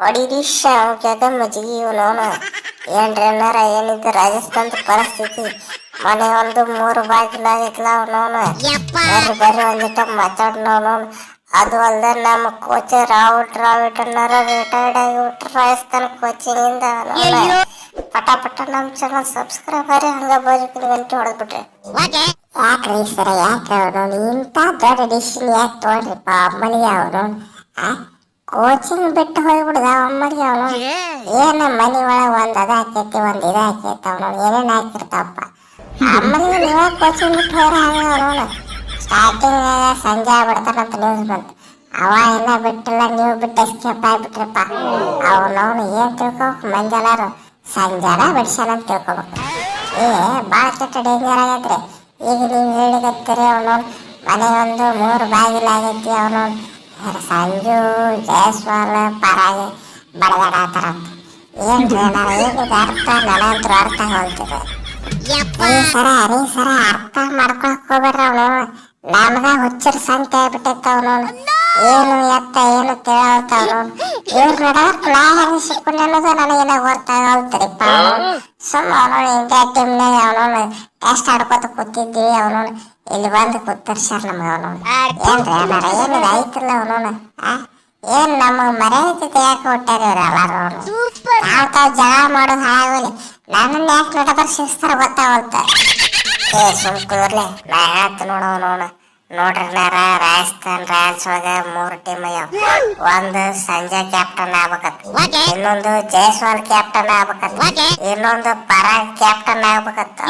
ಹೊಡಿರಿಶ ಅವಕ್ಯಾಗ ಮಜ್ಜಿಗೆ ಇವನವನು ಏನ್ರ ಏನಿದ್ದು ರಾಜಸ್ಥಾನದ ಪರಿಸ್ಥಿತಿ. ಮನೆ ಒಂದು 3 ಬಾಗಿಲಾಗಿತ್ಲ ಅವನವನು. ಬರ್ರಿ ಒಂದಿಟ ಮಾತಾಡ್ನವನು. ಅದು ಅಲ್ದ ನಮ್ಮ ಕೋಚ್ ರಾವಿಟ್ ಅನ್ನಾರ ರಿಟೈರ್ಡ್ ಆಗಿಬಿಟ್ರು ರಾಜಸ್ಥಾನ ಕೋಚಿಂಗಿಂದ. ಪಟ ನಮ್ಮ ಚಾನಲ್ ಸಬ್ಸ್ಕ್ರೈಬ್ ಆಗಿ ಹಂಗ ಬಾಜುಕಿನ ಗಂಟೆ ಹೊಡೆದ್ಬಿಟ್ರಿ. ಯಾಕ್ರಿ ಸರ ಯಾಕೆ ಅವನು ಇಂಥ ದೊಡ್ಡ ಡಿಸಿಷನ್ ಯಾಕೆ ತೊಗೊಂಡ್ರಿಪ್ಪ ಅಮ್ಮನಿಗೆ ಅವನು? ಕೋಚಿಂಗ್ ಬಿಟ್ಟು ಹೋಗ್ಬಿಡ್ದ ಅಮ್ಮನಿಗೆ ಅವನು. ಏನು ಮನೆ ಒಳಗೆ ಒಂದು ಅದು ಹಾಕೈತಿ ಒಂದು ಇದು ಹಾಕೈತಿ ಅವನು ಏನೇನು ಹಾಕಿರ್ತಾವಪ್ಪ. ಅಮ್ಮನಿಗೆ ನೀವೇ ಕೋಚಿಂಗ್ ಬಿಟ್ಟು ಹೋಗ್ರ ಹಂಗ ಅವನು. ಸ್ಟಾರ್ಟಿಂಗ್ ಸಂಜೆ ಆಗ್ಬಿಡ್ತಾನಂತ ನ್ಯೂಸ್ ಬಂತು. ಅವ ಎಲ್ಲ ಬಿಟ್ಟಿಲ್ಲ, ನೀವು ಬಿಟ್ಟು ಎಸ್ಕೇಪ್ ಆಗಿಬಿಟ್ರಪ್ಪ. ಅವನವನು ಏನು ತಿಳ್ಕೊಬೇಕು ಮಂಜೆಲ್ಲಾರು ಸಂಜಾನ ಬಿಡ್ಸಾನಂತ ತಿಳ್ಕೊಬೇಕು. ಭಾಳ ಕೆಟ್ಟ ಡೇಂಜರ್ ಆಗೈತ್ರಿ. ಈಗ ನೀವು ಹೇಳಿಗತ್ತೀರಿ ಅವನವನು ಮನೆ ಒಂದು 3 ಬಾಗಿಲಾಗೈತಿ ಅವನವನು. ಸಂಜು ಜಯಸ್ವಾಲ್ ಪರಾಗಿ ಬಡದಾಡತ್ತಾರಂತ. ಏನ್ರಿ ಏನಿದೆ ಅರ್ಥ ನನಗಂತೂ ಅರ್ಥ ಹೋಗ್ತದೆ. ರೀ ಸರ ಅರ್ಥ ಮಾಡ್ಕೊಳಕ್ ಹೋಗ್ಬೇಡ್ರಿ ಅವನು. ನಮ್ಗ ಹುಚ್ಚರ ಸಂಖ್ಯೆ ಆಗ್ಬಿಟ್ಟೈತ ಅವನವನು. ಏನು ಎತ್ತ ಏನು ತಿಳವಲ್ತವನು. ಇವ್ರ ನಡವರ್ಕ್ ನಾ ಹೆಂಗ್ ಸಿಕ್ಕೊಂಡು ಅನ್ನೋದು ನನಗೇನ ಗೊತ್ತಾಗಲ್ತರಿಪ್ಪ. ಸುಮ್ಮ ಅವನು ಇಂಡಿಯಾ ಟೀಮ್ನಾಗ ಅವನವನು ಟೆಸ್ಟ್ ಆಡ್ಕೊತ ಕೂತಿದ್ವಿ. ಅವನವನು ಇಲ್ಲಿ ಬಂದು ಕೂತರ್ಸ್ಯಾರ ನಮ್ಗೆ ಅವನವನು. ಏನ್ರಿ ಅನ್ನಾರ ಏನಿದೆ ಐತಿಲ್ಲ ಅವನವನು. ಏನ್ ನಮಗ್ ಮರ್ಯಾದೆ ಯಾಕೆ ಹುಟ್ಟಾರ ಇವ್ರು ಎಲ್ಲಾರು ಅವನು. ತಾವ್ ಜಗಳ ಮಾಡೋದು ಹಾಳಾಗೋಲಿ. ನನ್ನನ್ನು ಯಾಕೆ ನಡಬರ್ ಶಿಸ್ತಾರ ಗೊತ್ತಾಗಲ್ತ. ಸುಮ್ಕೂರ್ಲೆ ನಾ ಹೇಳ್ತ ನೋಡವನವನು. ನೋಡ್ರಿ ನಾರ ರಾಜಸ್ಥಾನ್ ರಾಯಲ್ಸ್ ಒಳಗ 3 ಟೀಮ್ ಆಗ್ಯಾವ. ಒಂದು ಸಂಜೆ ಕ್ಯಾಪ್ಟನ್ ಆಗ್ಬೇಕತ್, ಇನ್ನೊಂದು ಜೈಸ್ವಾಲ್ ಕ್ಯಾಪ್ಟನ್ ಆಗ್ಬೇಕತ್, ಇನ್ನೊಂದು ಪರಾಗ್ ಕ್ಯಾಪ್ಟನ್ ಆಗ್ಬೇಕತ್.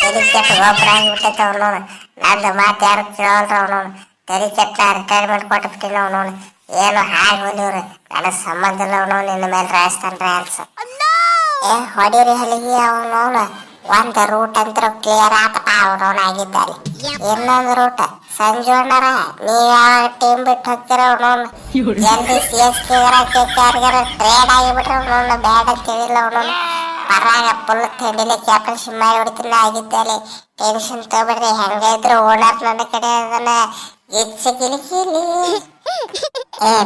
ತೆರಿ ಕೆಟ್ಟ ಗೊಬ್ಬರ ಆಗಿಬಿಟ್ಟೈತ ಅವನವನು. ನಂದು ಮಾತು ಯಾರು ಕೇಳಲ್ರ ಅವನವನು. ತೆರಿ ಕೆಟ್ಟ ರಿಟೈರ್ಮೆಂಟ್ ಕೊಟ್ಬಿಟ್ಟಿನ ಅವನವನು. ಏನು ಹಾಗೆ ಹೋಲಿವ್ರಿ ನನಗೆ ಸಂಬಂಧ ಇಲ್ಲ ಅವನವನು. ನಿನ್ನ ಮೇಲೆ ರಾಜಸ್ಥಾನ್ ರಾಯಲ್ಸ್ ಹೊಡೀರಿ ಹಲಿಗೆ ಅವನವನು. ಒಂದು ರೂಟ್ ಅಂತ ಕ್ಲಿಯರ್ ಆತಪ್ಪ ಅವನವನು ಆಗಿದ್ದಾರೆ. ಇನ್ನೊಂದು ರೂಟ್ ಸಂಜು ಅಣ್ಣಾರ ನೀವು ಯಾವ ಟೀಮ್ ಬಿಟ್ಟು ಹೋಗ್ತೀರ ಅವನವನು. ಜಲ್ದಿ CSK KKR ಟ್ರೇಡ್ ಆಗಿಬಿಟ್ರೆ ಅವನವನು ಬ್ಯಾಡ್ ಅಂತ ಹೇಳಿಲ್ಲ ಅವನವನು. ಪರಾಗ ಫುಲ್ ತಿಂಡಿಲಿ ಕ್ಯಾಪ್ಟನ್ಶಿಪ್ ಮಾಡಿ ಹೊಡಿತಿಲ್ಲ ಆಗಿದ್ದಲ್ಲಿ. ಟೆನ್ಷನ್ ತಗೋಬಿಡ್ರಿ. ಹೆಂಗ ಇದ್ರು ಓನರ್ ನನ್ನ ಕಡೆ ಅದನ್ನ ಗಿಲಿಕಿಲಿ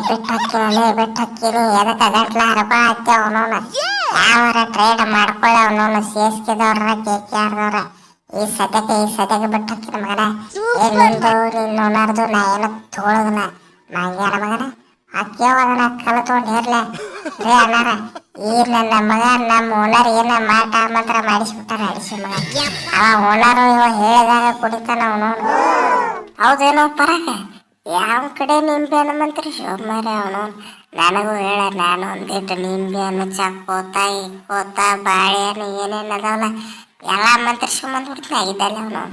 ಬಿಟ್ಟು ಹಾಕಿನಿ ಎದಕ್ಕೆ ಗಂಟ್ಲ ಹರಪ ಹಾಕಿ ಅವನವನು. ಯಾವಾರ ಟ್ರೇಡ್ ಮಾಡ್ಕೊಳ್ಳಿ ಅವನವನು. CSK ದವ್ರ KKR ಈ ಸದ್ಯಕ್ಕೆ ಬಿಟ್ಟು ಹಾಕಿನ ಮಗನ. ನಿಂದು ನಿನ್ನ ಓನರ್ದು ನಾ ಏನೋ ತೋಳದನ ಮಂಗ್ಯಾರ ಮಗನ ಅಕ್ಕಿಯವ ಅದನ್ನ ಕಲ್ಲ ತೊಗೊಂಡು ಇರ್ಲೆ ರೇ ಅಣ್ಣಾರ. ಈ ನನ್ನ ಮಗ ನಮ್ಮ ಓನರ್ ಏನ ಮಾತ್ರ ಮಾಡಿಸ್ಬಿಟ್ಟಾರ ಅಡಿಸಿ ಮಗ. ಅವ ಓನರು ಇವ ಹೇಳಿದಾಗ ಕುಡಿತಾನ ಅವನವನು. ಹೌದೇನೋ ಪರಾಗ ಯಾವ ಕಡೆ ನಿಂಬೆ ಹಣ್ಣು ಮಂತ್ರಿ ಶೋಭಮಾರಿ ಅವನವನು. ನನಗೂ ಹೇಳ, ನಾನು ಒಂದಿಟ್ಟು ನಿಂಬೆ ಹಣ್ಣು ಚಕ್ಕೋತ ಇಕ್ಕೋತ ಬಾಳೆಹಣ್ಣು ಏನೇನು ಅದಾವಲ್ಲ ಎಲ್ಲ ಮಂತ್ರಿಸ್ಕೊಂಬಂದು ಬಿಡ್ತೀನಿ ಆಗಿದ್ದಲ್ಲ ಅವನು.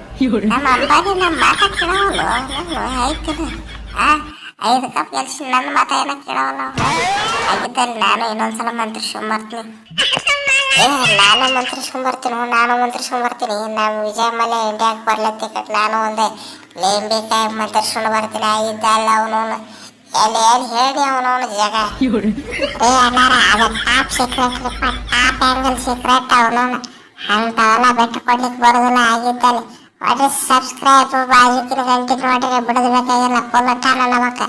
ನಮ್ಮ ಅಂಬಾನಿ ನಮ್ಮ ಮಾತ ಕೇಳವಲ್ಲ ನಾನು ಆಯ್ತು. 5 ಕಪ್ ಕೆಲಸ ನನ್ನ ಮಾತ ಏನೋ ಕೇಳವಲ್ಲ ಅವನು. ಆಗಿದ್ದಲ್ಲಿ ನಾನು ಇನ್ನೊಂದ್ಸಲ ಮಂತ್ರಿಸ್ಕೊಂಬರ್ತೀನಿ. ನಾನು ಮಂತ್ರಿಸ್ಕೊಂಬರ್ತೀನಿ. ನಮ್ಮ ವಿಜಯಮಲೆ ಇಂಡಿಯಾಗೆ ಬರ್ಲತ್ತಿಕ ನಾನು ಒಂದೇ ಲೇಂಬಿಕಾಯಿ ಮಂತ್ರಿಸ್ಕೊಂಡು ಬರ್ತೀನಿ ಆಗಿದ್ದಲ್ಲ ಅವನವನು. ಎಲ್ಲಿ ಹೇಳಿ ಅವನವನು ಜಾಗ ಅಣ್ಣಾರ ಅದು top secret top angle secret ಅವನವನು. ಅಂಥವೆಲ್ಲ ಬಿಟ್ಟು ಕೊಡ್ಲಿಕ್ಕೆ ಬರೋದಿಲ್ಲ ಆಗಿದ್ದಲ್ಲಿ. ಒಳ್ಳೆ ಸಬ್ಸ್ಕ್ರೈಬ್ ಬಾಜುಕಿನ ಗಂಟೆ ನೋಡ್ರಿ ಬಿಡೋದು ಬೇಕಾಗಿಲ್ಲ. ಫುಲ್ ಟಾನ ನಮಕ